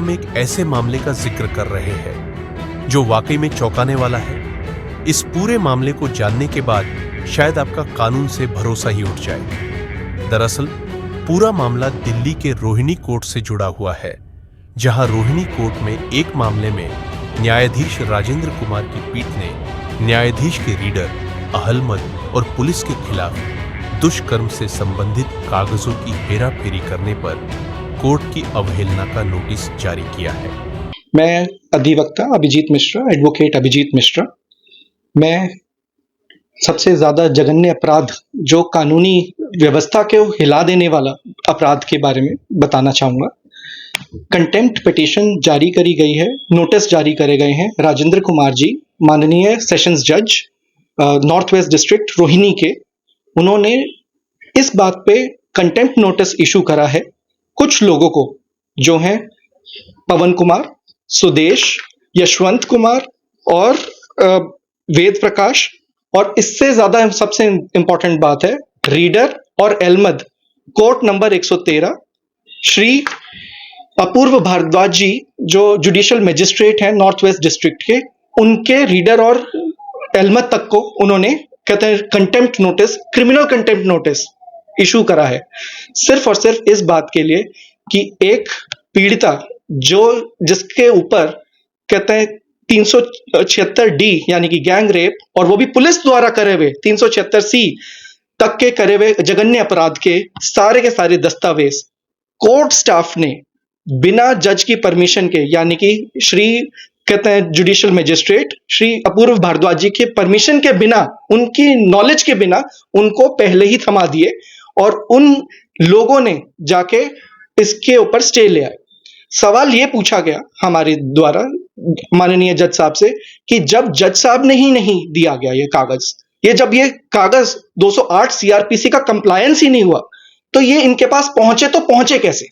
हम एक ऐसे मामले का जिक्र कर रहे हैं जो वाकई में चौंकाने वाला है। इस पूरे मामले को जानने के बाद शायद आपका कानून से भरोसा ही उठ जाए। दरअसल पूरा मामला दिल्ली के रोहिणी कोर्ट से जुड़ा हुआ है, जहां रोहिणी कोर्ट में एक मामले में न्यायाधीश राजेंद्र कुमार की पीठ ने न्यायाधीश के रीडर अहलमद और पुलिस के खिलाफ दुष्कर्म से संबंधित कागजों की हेराफेरी करने पर कोर्ट की अवहेलना का नोटिस जारी किया है। मैं अधिवक्ता अभिजीत मिश्रा, एडवोकेट अभिजीत मिश्रा। मैं सबसे ज्यादा जघन्य अपराध जो कानूनी व्यवस्था को हिला देने वाला अपराध के बारे में बताना चाहूंगा। कंटेम्प्ट पिटीशन जारी करी गई है, नोटिस जारी करे गए हैं राजेंद्र कुमार जी, माननीय सेशंस जज नॉर्थ वेस्ट डिस्ट्रिक्ट रोहिणी के। उन्होंने इस बात पे कंटेम्प्ट नोटिस इशू करा है कुछ लोगों को, जो हैं पवन कुमार, सुदेश, यशवंत कुमार और वेद प्रकाश। और इससे ज्यादा सबसे इंपॉर्टेंट बात है रीडर और अहलमद, कोर्ट नंबर 113, श्री अपूर्व भारद्वाज जी जो जुडिशियल मजिस्ट्रेट हैं नॉर्थ वेस्ट डिस्ट्रिक्ट के, उनके रीडर और अहलमद तक को उन्होंने कहते हैं contempt notice, criminal contempt notice issue करा है, सिर्फ और सिर्फ इस बात के लिए कि एक पीड़िता जिसके ऊपर कहते हैं 376 डी यानी कि गैंग रेप, और वो भी पुलिस द्वारा करे हुए 376 सी तक के करे हुए जघन्य अपराध के सारे दस्तावेज कोर्ट स्टाफ ने बिना जज की परमिशन के, यानी कि श्री कहते हैं जुडिशियल मजिस्ट्रेट श्री अपूर्व भारद्वाज जी के परमिशन के बिना, उनकी नॉलेज के बिना उनको पहले ही थमा दिए और उन लोगों ने जाके इसके ऊपर स्टे ले आए। सवाल ये पूछा गया हमारे द्वारा माननीय जज साहब से कि जब जज साहब ने ही नहीं दिया गया जब ये कागज 208 सीआरपीसी का कंप्लायंस ही नहीं हुआ, तो ये इनके पास पहुंचे कैसे?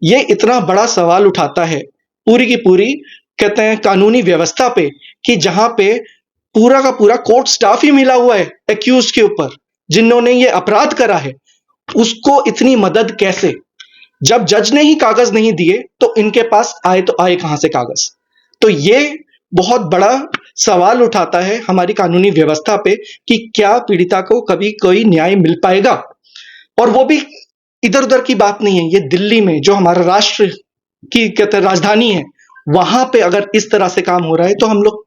ये इतना बड़ा सवाल उठाता है पूरी की पूरी कहते हैं कानूनी व्यवस्था पे, कि जहां पे पूरा का पूरा कोर्ट स्टाफ ही मिला हुआ है एक्यूज के ऊपर, जिन्होंने ये अपराध करा है, उसको इतनी मदद कैसे? जब जज ने ही कागज नहीं दिए तो इनके पास आए तो आए कहां से कागज? तो ये बहुत बड़ा सवाल उठाता है हमारी कानूनी व्यवस्था पे कि क्या पीड़िता को कभी कोई न्याय मिल पाएगा? और वो भी इधर उधर की बात नहीं है, ये दिल्ली में जो हमारा राष्ट्र की कहते हैं राजधानी है, वहां पे अगर इस तरह से काम हो रहा है तो हम लोग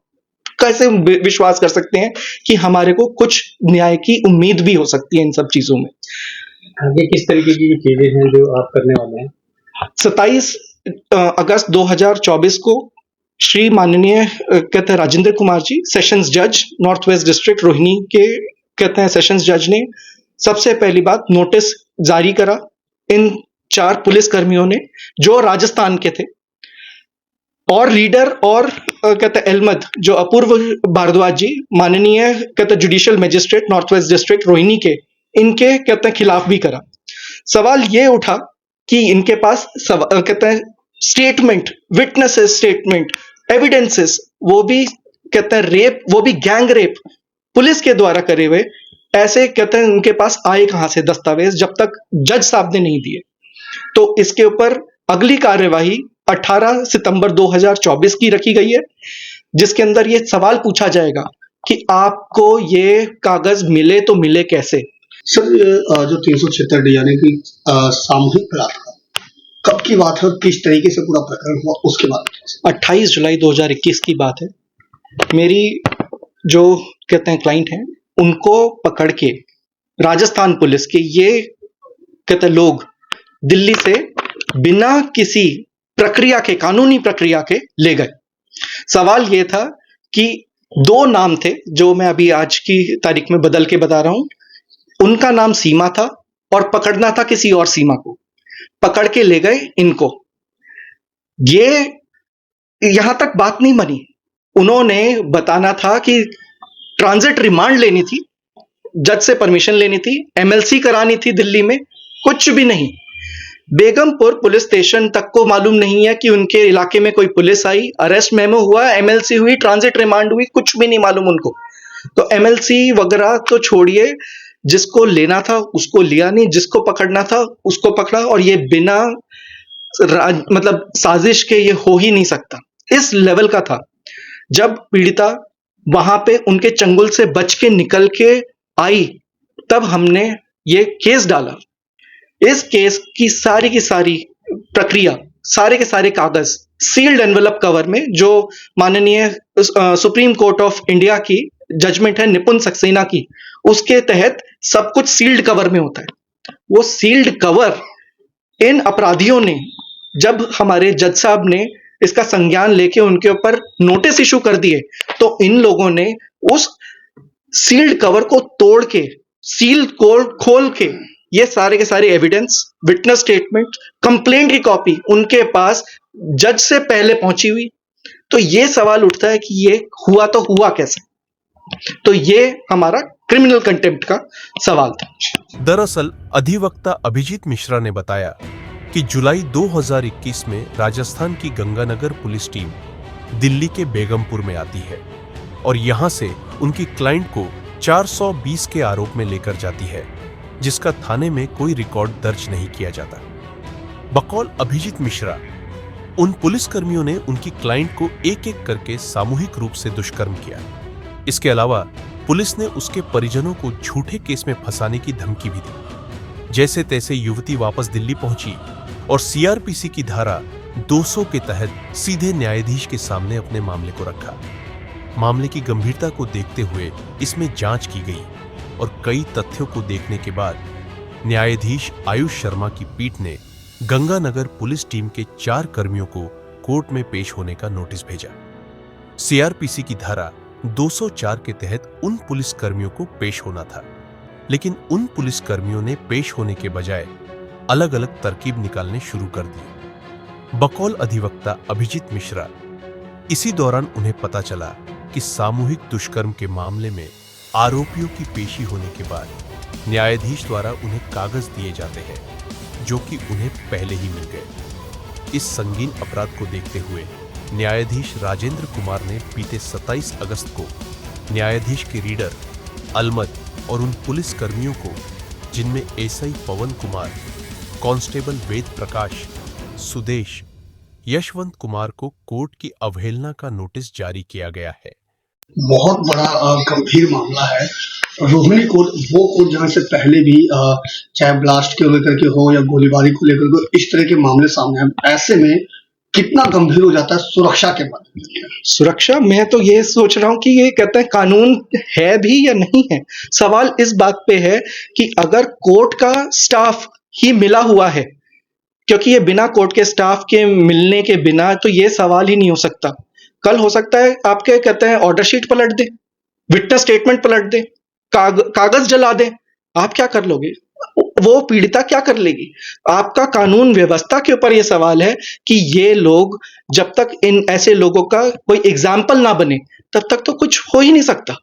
कैसे विश्वास कर सकते हैं कि हमारे को कुछ न्याय की उम्मीद भी हो सकती है इन सब चीजों में। आगे किस तरीके की चीजें हैं जो आप करने वाले हैं? 27 अगस्त 2024 को श्री माननीय कहते हैं राजेंद्र कुमार जी, सेशंस जज नॉर्थ वेस्ट डिस्ट्रिक्ट रोहिणी के कहते हैं सेशंस जज ने सबसे पहली बात नोटिस जारी करा इन 4 पुलिस कर्मियों ने जो राजस्थान के थे, और रीडर और कहते हैं अहलमद जो अपूर्व भारद्वाज जी माननीय कहते हैं judicial magistrate north west district Rohini के, इनके कहते हैं खिलाफ भी करा। सवाल ये उठा कि इनके पास कहते हैं स्टेटमेंट, विटनेसेस स्टेटमेंट, एविडेंसेस, वो भी कहते हैं रेप, वो भी गैंग रेप पुलिस के द्वारा करे हुए, ऐसे कहते हैं उनके पास आए कहां से दस्तावेज जब तक जज साहब ने नहीं दिए? तो इसके ऊपर अगली कार्यवाही 18 सितंबर 2024 की रखी गई है, जिसके अंदर ये सवाल पूछा जाएगा कि आपको ये कागज मिले तो मिले कैसे? सर, जो 376 डी यानी कि सामूहिक बलात्कार, कब की बात है और किस तरीके से पूरा प्रकरण हुआ उसके बाद? 28 जुलाई 2021 की बात है। मेरी जो कहते हैं क्लाइंट हैं, उनको पकड़ के राजस्थान पुलिस के ये कहते हैं लोग दिल्ली से बिना किसी प्रक्रिया के, कानूनी प्रक्रिया के ले गए। सवाल ये था कि 2 नाम थे जो मैं अभी आज की तारीख में बदल के बता रहा हूं। उनका नाम सीमा था और पकड़ना था किसी और सीमा को, पकड़ के ले गए इनको। ये यहां तक बात नहीं बनी, उन्होंने बताना था कि ट्रांजिट रिमांड लेनी थी, जज से परमिशन लेनी थी, एमएलसी करानी थी दिल्ली में, कुछ भी नहीं। बेगमपुर पुलिस स्टेशन तक को मालूम नहीं है कि उनके इलाके में कोई पुलिस आई, अरेस्ट मेमो हुआ, एमएलसी हुई, ट्रांजिट रिमांड हुई, कुछ भी नहीं मालूम उनको। तो एमएलसी वगैरह तो छोड़िए, जिसको लेना था उसको लिया नहीं, जिसको पकड़ना था उसको पकड़ा, और ये बिना मतलब साजिश के ये हो ही नहीं सकता, इस लेवल का था। जब पीड़िता वहां पे उनके चंगुल से बच के निकल के आई, तब हमने ये केस डाला। इस केस की सारी प्रक्रिया, सारे के सारे कागज सील्ड एनवेलप कवर में, जो माननीय सुप्रीम कोर्ट ऑफ इंडिया की जजमेंट है निपुण सक्सेना की, उसके तहत सब कुछ सील्ड कवर में होता है। वो सील्ड कवर इन अपराधियों ने, जब हमारे जज साहब ने इसका संज्ञान लेके उनके ऊपर नोटिस इशू कर दिए, तो इन लोगों ने उस सील्ड कवर को तोड़ के, सील खोल के, ये सारे के सारे एविडेंस, विटनेस स्टेटमेंट, कंप्लेंट की कॉपी उनके पास जज से पहले पहुंची हुई। तो ये सवाल उठता है कि ये हुआ तो हुआ कैसे? तो ये हमारा क्रिमिनल कंटेम्प्ट का सवाल था। दरअसल अधिवक्ता अभिजीत मिश्रा ने बताया कि जुलाई 2021 में राजस्थान की गंगानगर पुलिस टीम दिल्ली के बेगमपुर में आती है और यहां से उनकी क्लाइंट को 420 के आरोप में लेकर जाती है, जिसका थाने में कोई रिकॉर्ड दर्ज नहीं किया जाता। बकौल अभिजीत मिश्रा, उन पुलिसकर्मियों ने उनकी क्लाइंट को एक एक करके सामूहिक रूप से दुष्कर्म किया। इसके अलावा पुलिस ने उसके परिजनों को झूठे केस में फंसाने की धमकी भी दी। जैसे तैसे युवती वापस दिल्ली पहुंची और सीआरपीसी की धारा 200 के तहत सीधे न्यायाधीश के सामने अपने मामले को रखा। मामले की गंभीरता को देखते हुए इसमें जांच की गई और कई तथ्यों को देखने के बाद न्यायाधीश आयुष शर्मा की पीठ ने गंगानगर पुलिस टीम के 4 कर्मियों को कोर्ट में पेश होने का नोटिस भेजा। सीआरपीसी की धारा 204 के तहत उन पुलिस कर्मियों को पेश होना था, लेकिन उन पुलिस कर्मियों ने पेश होने के बजाय अलग अलग तरकीब निकालने शुरू कर दी। बकौल अधिवक्ता अभिजीत मिश्रा, इसी दौरान उन्हें पता चला कि सामूहिक दुष्कर्म के मामले में आरोपियों की पेशी होने के बाद न्यायाधीश द्वारा उन्हें कागज दिए जाते हैं जो कि उन्हें पहले ही मिल गए। इस संगीन अपराध को देखते हुए न्यायाधीश राजेंद्र कुमार ने बीते 27 अगस्त को न्यायाधीश के रीडर अलमद और उन पुलिस कर्मियों को, जिनमें एसआई पवन कुमार, कांस्टेबल वेद प्रकाश, सुदेश, यशवंत कुमार को कोर्ट की अवहेलना का नोटिस जारी किया गया है। बहुत बड़ा गंभीर मामला है। रोहिणी कोर्ट, वो कोर्ट जहां से पहले भी चाहे ब्लास्ट को लेकर के हो या गोलीबारी को लेकर के इस तरह के मामले सामने आए, ऐसे में कितना गंभीर हो जाता है सुरक्षा के बारे में? सुरक्षा, मैं तो ये सोच रहा हूं कि ये कहते हैं कानून है भी या नहीं है। सवाल इस बात पे है कि अगर कोर्ट का स्टाफ ही मिला हुआ है, क्योंकि ये बिना कोर्ट के स्टाफ के मिलने के बिना तो ये सवाल ही नहीं हो सकता। कल हो सकता है आपके कहते हैं ऑर्डर शीट पलट दे, विटनेस स्टेटमेंट पलट दे, कागज जला दे, आप क्या कर लोगे? वो पीड़िता क्या कर लेगी? आपका कानून व्यवस्था के ऊपर यह सवाल है कि ये लोग, जब तक इन ऐसे लोगों का कोई एग्जाम्पल ना बने तब तक तो कुछ हो ही नहीं सकता।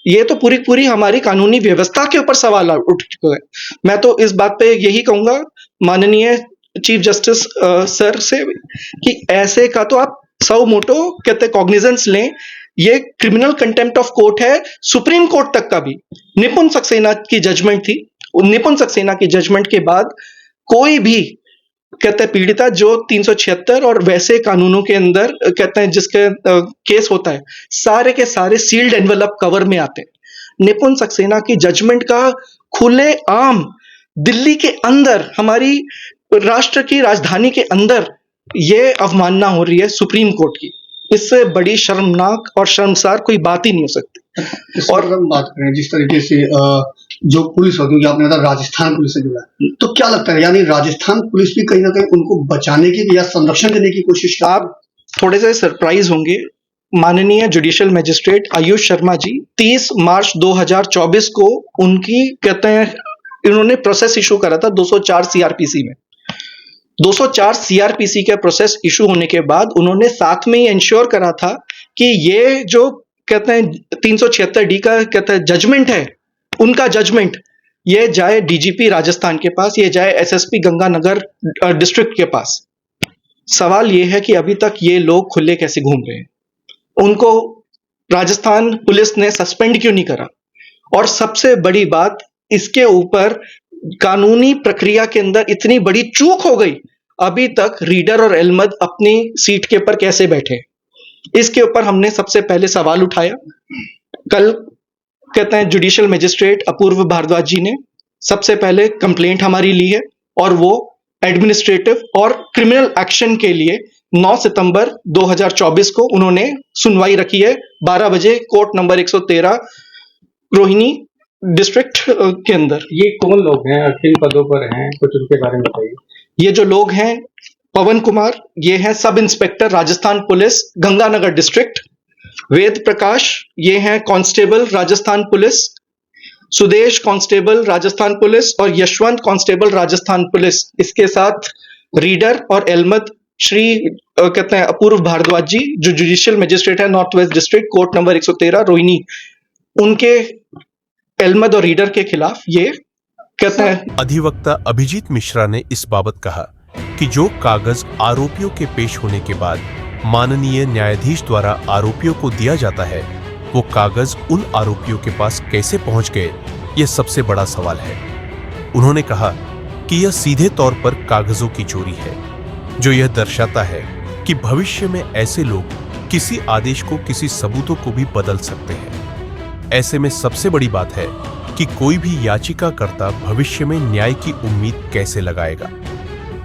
ये तो पूरी हमारी कानूनी व्यवस्था के ऊपर सवाल उठ चुका है। मैं तो इस बात पे यही कहूंगा माननीय चीफ जस्टिस सर से कि ऐसे का तो आप सौ मोटो कहते कॉग्निजेंस लें। ये क्रिमिनल कंटेम्प्ट ऑफ कोर्ट है। सुप्रीम कोर्ट तक का भी निपुण सक्सेना की जजमेंट थी। निपुण सक्सेना की जजमेंट के बाद कोई भी कहते हैं पीड़िता जो 376 और वैसे कानूनों के अंदर कहते हैं जिसके केस होता है, सारे के सारे सील्ड एनवेलप कवर में आते हैं। निपुण सक्सेना की जजमेंट का खुले आम दिल्ली के अंदर, हमारी राष्ट्र की राजधानी के अंदर ये अवमानना हो रही है सुप्रीम कोर्ट की। इससे बड़ी शर्मनाक और शर्मसार कोई बात ही नहीं हो सकती। और हम बात करें जिस तरीके से जो पुलिस हो, क्योंकि आपने बताया राजस्थान पुलिस से जुड़ा है, तो क्या लगता है यानी राजस्थान पुलिस भी कहीं ना कहीं उनको बचाने की या संरक्षण देने की कोशिश कर? आप थोड़े से सरप्राइज होंगे, माननीय जुडिशियल मैजिस्ट्रेट आयुष शर्मा जी 30 मार्च 2024 को उनकी कहते हैं इन्होंने प्रोसेस इशू करा था 204 सीआरपीसी में। 204 सीआरपीसी के प्रोसेस इशू होने के बाद उन्होंने साथ में ही इंश्योर करा था कि ये जो कहते हैं 376 डी का कहते हैं जजमेंट है, उनका जजमेंट ये जाए डीजीपी राजस्थान के पास, ये जाए एसएसपी गंगानगर डिस्ट्रिक्ट के पास। सवाल ये है कि अभी तक ये लोग खुले कैसे घूम रहे हैं, उनको राजस्थान पुलिस ने सस्पेंड क्यों नहीं करा? और सबसे बड़ी बात, इसके ऊपर कानूनी प्रक्रिया के अंदर इतनी बड़ी चूक हो गई अभी तक रीडर और अहमद अपनी सीट के ऊपर कैसे बैठे, इसके ऊपर हमने सबसे पहले सवाल उठाया। कल कहते हैं जुडिशियल मजिस्ट्रेट अपूर्व भारद्वाज जी ने सबसे पहले कंप्लेंट हमारी ली है और वो एडमिनिस्ट्रेटिव और क्रिमिनल एक्शन के लिए 9 सितंबर 2024 को उन्होंने सुनवाई रखी है 12 बजे कोर्ट नंबर 113 रोहिणी डिस्ट्रिक्ट के अंदर। ये कौन लोग हैं, किन पदों पर हैं, कुछ उनके बारे में बताइए। ये जो लोग हैं, पवन कुमार, ये हैं sub inspector Rajasthan police Ganganagar district. Ved Prakash, ये हैं constable Rajasthan police. Sudesh constable Rajasthan police और यशवंत कांस्टेबल राजस्थान पुलिस। इसके साथ रीडर और अहमद श्री कहते हैं अपूर्व भारद्वाज जी, जो जुडिशियल मजिस्ट्रेट है north west district court number 113 Rohini, उनके अहमद और रीडर के खिलाफ ये कहते हैं। अधिवक्ता अभिजीत मिश्रा ने इस बाबत कहा कि जो कागज आरोपियों के पेश होने के बाद माननीय न्यायाधीश द्वारा आरोपियों को दिया जाता है, वो कागज उन आरोपियों के पास कैसे पहुंच गए, यह सबसे बड़ा सवाल है। उन्होंने कहा कि यह सीधे तौर पर कागजों की चोरी है, जो यह दर्शाता है कि भविष्य में ऐसे लोग किसी आदेश को, किसी सबूतों को भी बदल सकते हैं। ऐसे में सबसे बड़ी बात है कि कोई भी याचिकाकर्ता भविष्य में न्याय की उम्मीद कैसे लगाएगा।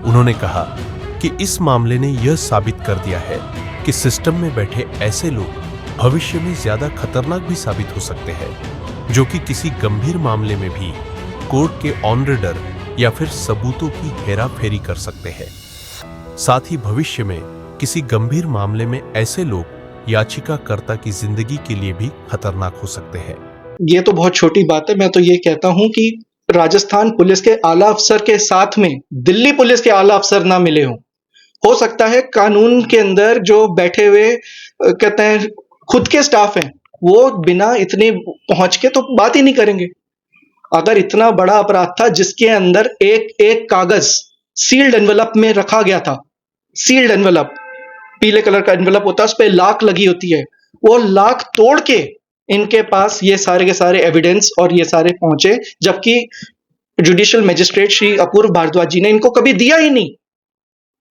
उन्होंने कहा कि इस मामले ने यह साबित कर दिया है कि सिस्टम में बैठे ऐसे लोग भविष्य में ज्यादा खतरनाक भी साबित हो सकते हैं, जो कि किसी गंभीर मामले में भी कोर्ट के ऑन रिडर या फिर सबूतों की हेराफेरी कर सकते हैं। साथ ही भविष्य में किसी गंभीर मामले में ऐसे लोग याचिकाकर्ता की जिंदगी के लिए भी खतरनाक हो सकते हैं। ये तो बहुत छोटी बात है। मैं तो ये कहता हूं कि राजस्थान पुलिस के आला अफसर के साथ में दिल्ली पुलिस के आला अफसर ना मिले हों। हो सकता है कानून के अंदर जो बैठे हुए कहते हैं खुद के स्टाफ हैं, वो बिना इतने पहुंच के तो बात ही नहीं करेंगे। अगर इतना बड़ा अपराध था जिसके अंदर एक एक कागज सील्ड एनवेलप में रखा गया था, सील्ड एनवेलप, पीले कलर का एनवेलप होता है, उस पर लाक लगी होती है, वो लाक तोड़ के इनके पास ये सारे के सारे एविडेंस और ये सारे पहुंचे, जबकि जुडिशियल मजिस्ट्रेट श्री अपूर्व भारद्वाज जी ने इनको कभी दिया ही नहीं।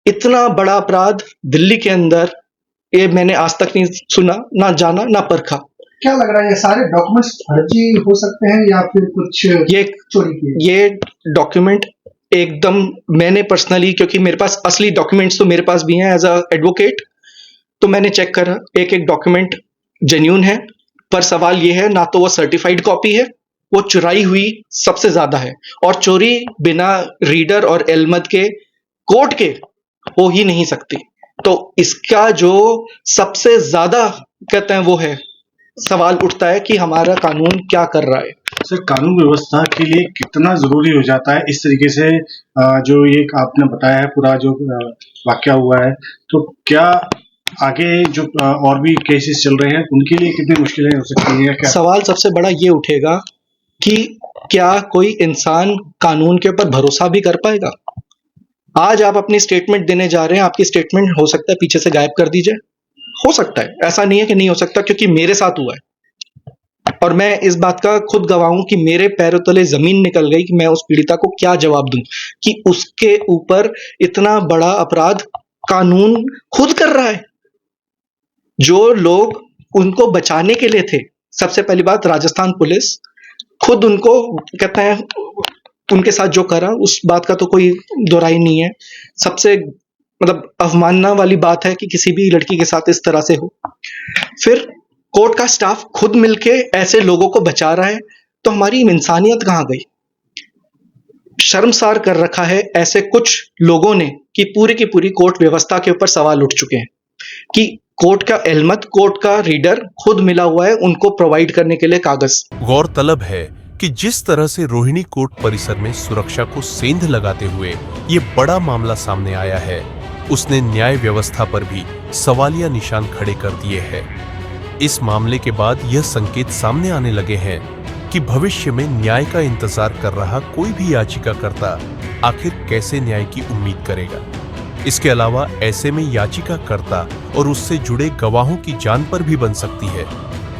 इतना बड़ा अपराध दिल्ली के अंदर ये मैंने आज तक नहीं सुना, ना जाना, ना परखा। क्या लग रहा है, ये सारे डॉक्यूमेंट्स फर्जी हो सकते हैं या फिर कुछ ये चोरी किए? ये डॉक्यूमेंट एकदम मैंने पर्सनली, क्योंकि मेरे पास असली डॉक्यूमेंट्स तो मेरे पास भी हैं एज अ एडवोकेट, तो मैंने चेक करा, एक एक डॉक्यूमेंट जेन्युइन है। पर सवाल ये है, ना तो वो सर्टिफाइड कॉपी है, वो चुराई हुई सबसे ज्यादा है, और चोरी बिना रीडर और अहमद के कोर्ट के हो ही नहीं सकती। तो इसका जो सबसे ज्यादा कहते हैं वो है, सवाल उठता है कि हमारा कानून क्या कर रहा है। सर, कानून व्यवस्था के लिए कितना जरूरी हो जाता है इस तरीके से जो ये आपने बताया है पूरा जो वाकया हुआ है, तो क्या आगे जो और भी केसेस चल रहे हैं उनके लिए कितनी मुश्किलें हो सकती हैं? क्या सवाल सबसे बड़ा ये उठेगा कि क्या कोई इंसान कानून के ऊपर भरोसा भी कर पाएगा? आज आप अपनी स्टेटमेंट देने जा रहे हैं, आपकी स्टेटमेंट हो सकता है पीछे से गायब कर दी जाए, हो सकता है, ऐसा नहीं है कि नहीं हो सकता, क्योंकि मेरे साथ हुआ है और मैं इस बात का खुद गवाह हूं कि मेरे पैरों तले जमीन निकल गई कि मैं उस पीड़िता को क्या जवाब दूं कि उसके ऊपर इतना बड़ा अपराध कानून खुद कर रहा है। जो लोग उनको बचाने के लिए थे, सबसे पहली बात राजस्थान पुलिस खुद उनको कहते हैं, उनके साथ जो करा उस बात का तो कोई दोहराई नहीं है। सबसे मतलब अवमानना वाली बात है कि किसी भी लड़की के साथ इस तरह से हो। फिर कोर्ट का स्टाफ खुद मिलके ऐसे लोगों को बचा रहा है, तो हमारी इंसानियत कहां गई? शर्मसार कर रखा है ऐसे कुछ लोगों ने कि पूरी की पूरी कोर्ट व्यवस्था के ऊपर सवाल उठ चुके हैं कि कोर्ट का अहमद, कोर्ट का रीडर खुद मिला हुआ है उनको प्रोवाइड करने के लिए कागज। गौरतलब है कि जिस तरह से रोहिणी कोर्ट परिसर में सुरक्षा को सेंध लगाते हुए ये बड़ा मामला सामने आया है, उसने न्याय व्यवस्था पर भी सवालिया निशान खड़े कर दिए हैं। इस मामले के बाद यह संकेत सामने आने लगे हैं कि भविष्य में न्याय का इंतजार कर रहा कोई भी याचिकाकर्ता आखिर कैसे न्याय की उम्मीद करेगा। इसके अलावा ऐसे में याचिकाकर्ता और उससे जुड़े गवाहों की जान पर भी बन सकती है,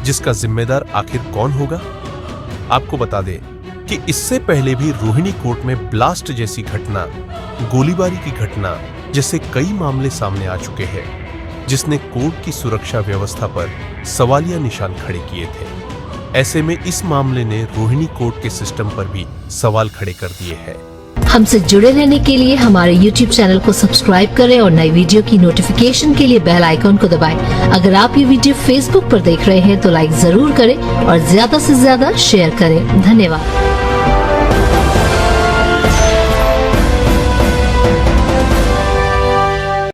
जिसका जिम्मेदार आखिर कौन होगा? आपको बता दें कि इससे पहले भी रोहिणी कोर्ट में ब्लास्ट जैसी घटना, गोलीबारी की घटना जैसे कई मामले सामने आ चुके हैं, जिसने कोर्ट की सुरक्षा व्यवस्था पर सवालिया निशान खड़े किए थे। ऐसे में इस मामले ने रोहिणी कोर्ट के सिस्टम पर भी सवाल खड़े कर दिए हैं। हमसे जुड़े रहने के लिए हमारे YouTube चैनल को सब्सक्राइब करें और नई वीडियो की नोटिफिकेशन के लिए बेल आइकॉन को दबाएं। अगर आप ये वीडियो Facebook पर देख रहे हैं तो लाइक जरूर करें और ज्यादा से ज्यादा शेयर करें। धन्यवाद।